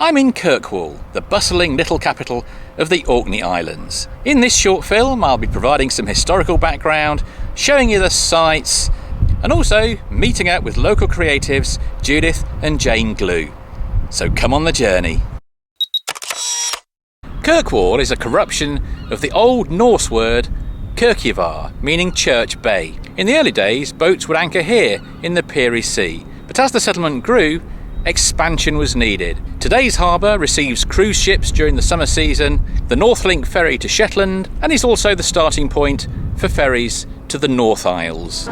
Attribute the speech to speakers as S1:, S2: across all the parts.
S1: I'm in Kirkwall, the bustling little capital of the Orkney Islands. In this short film, I'll be providing some historical background, showing you the sights, and also meeting up with local creatives Judith and Jane Glue. So come on the journey. Kirkwall is a corruption of the Old Norse word Kirkjavar, meaning church bay. In the early days, boats would anchor here in the Peary Sea, but as the settlement grew, expansion was needed. Today's harbour receives cruise ships during the summer season, the Northlink ferry to Shetland, and is also the starting point for ferries to the North Isles.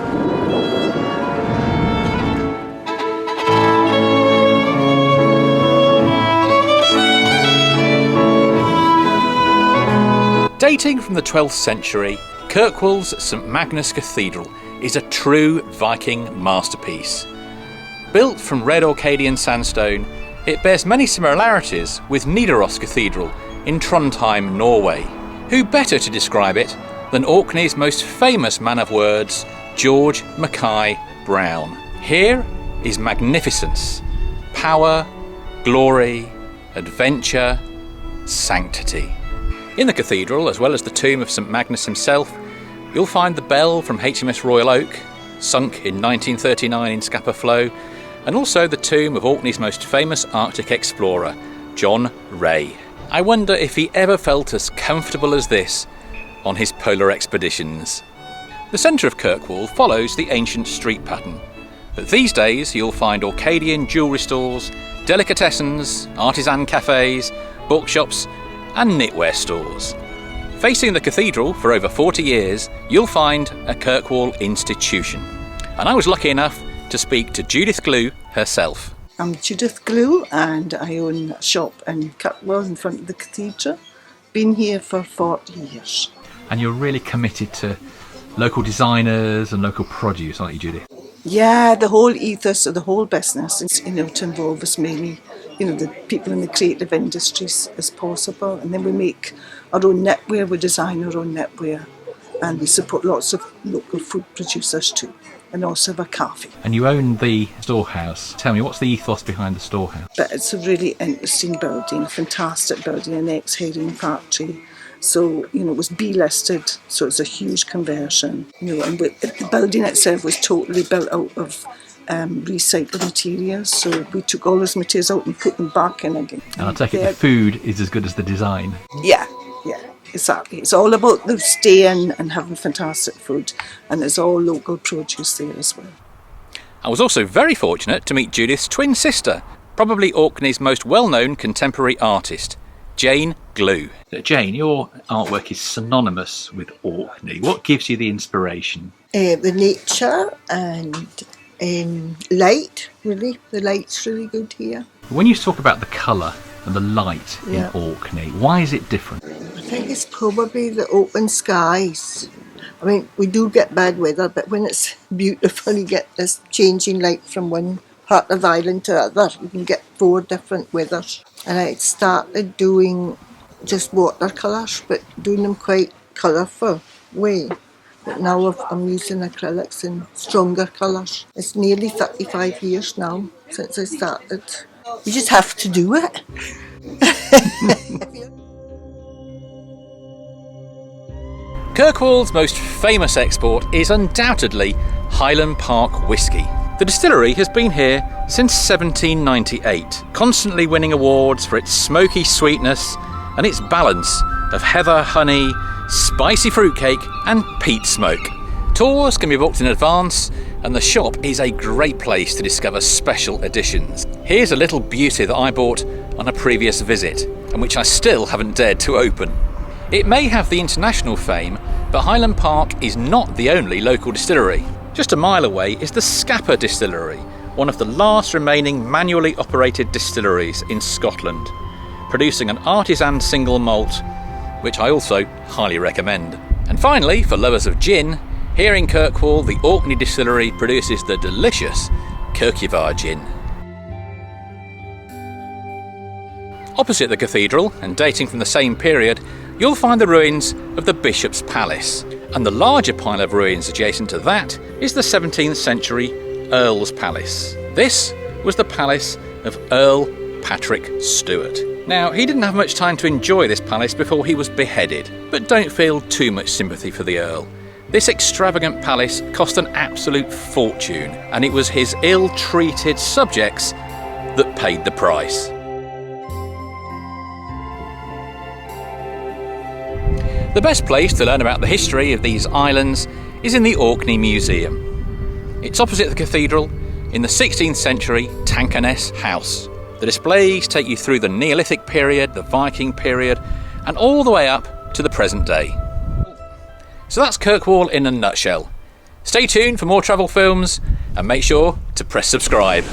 S1: Dating from the 12th century, Kirkwall's St Magnus Cathedral is a true Viking masterpiece. Built from red Orcadian sandstone, it bears many similarities with Nidaros Cathedral in Trondheim, Norway. Who better to describe it than Orkney's most famous man of words, George Mackay Brown. Here is magnificence, power, glory, adventure, sanctity. In the cathedral, as well as the tomb of St Magnus himself, you'll find the bell from HMS Royal Oak, sunk in 1939 in Scapa Flow, and also the tomb of Orkney's most famous Arctic explorer, John Rae. I wonder if he ever felt as comfortable as this on his polar expeditions. The centre of Kirkwall follows the ancient street pattern, but these days you'll find Orcadian jewellery stores, delicatessens, artisan cafes, bookshops and knitwear stores. Facing the cathedral for over 40 years, you'll find a Kirkwall institution. And I was lucky enough to speak to Judith Glue herself.
S2: I'm Judith Glue and I own a shop in Kirkwall in front of the cathedral. Been here for 40 years.
S1: And you're really committed to local designers and local produce, aren't you, Judith?
S2: Yeah, the whole ethos of the whole business is, to involve as many, the people in the creative industries as possible. And then we make our own knitwear, we design our own knitwear, and we support lots of local food producers too, and also have a cafe.
S1: And you own the storehouse. Tell me, what's the ethos behind the storehouse?
S2: But it's a really interesting building, a fantastic building, an ex-herring factory. So, it was B-listed, so it's a huge conversion. And the building itself was totally built out of recycled materials, so we took all those materials out and put them back in again.
S1: And I take it the food is as good as the design.
S2: Yeah, exactly. It's all about the staying and having fantastic food, and there's all local produce there as well.
S1: I was also very fortunate to meet Judith's twin sister, probably Orkney's most well-known contemporary artist, Jane Glue. Jane, your artwork is synonymous with Orkney. What gives you the inspiration?
S3: The nature and light, really. The light's really good here.
S1: When you talk about the colour and the light in Orkney, why is it different?
S3: I think it's probably the open skies. I mean, we do get bad weather, but when it's beautiful, you get this changing light from one part of the island to the other. You can get 4 different weathers. And I started doing just watercolours, but doing them quite colourful way. But now I'm using acrylics in stronger colours. It's nearly 35 years now since I started. You just have to do it.
S1: Kirkwall's most famous export is undoubtedly Highland Park whisky. The distillery has been here since 1798, constantly winning awards for its smoky sweetness and its balance of heather, honey, spicy fruitcake and peat smoke. Tours can be booked in advance, and the shop is a great place to discover special editions. Here's a little beauty that I bought on a previous visit, and which I still haven't dared to open. It may have the international fame, but Highland Park is not the only local distillery. Just a mile away is the Scapa Distillery, one of the last remaining manually operated distilleries in Scotland, producing an artisan single malt, which I also highly recommend. And finally, for lovers of gin, here in Kirkwall, the Orkney Distillery produces the delicious Kirkjavar gin. Opposite the cathedral, and dating from the same period, you'll find the ruins of the Bishop's Palace. And the larger pile of ruins adjacent to that is the 17th century Earl's Palace. This was the palace of Earl Patrick Stewart. Now, he didn't have much time to enjoy this palace before he was beheaded, but don't feel too much sympathy for the Earl. This extravagant palace cost an absolute fortune, and it was his ill-treated subjects that paid the price. The best place to learn about the history of these islands is in the Orkney Museum. It's opposite the cathedral in the 16th century Tankernes house. The displays take you through the Neolithic period, the Viking period, and all the way up to the present day. So that's Kirkwall in a nutshell. Stay tuned for more travel films and make sure to press subscribe.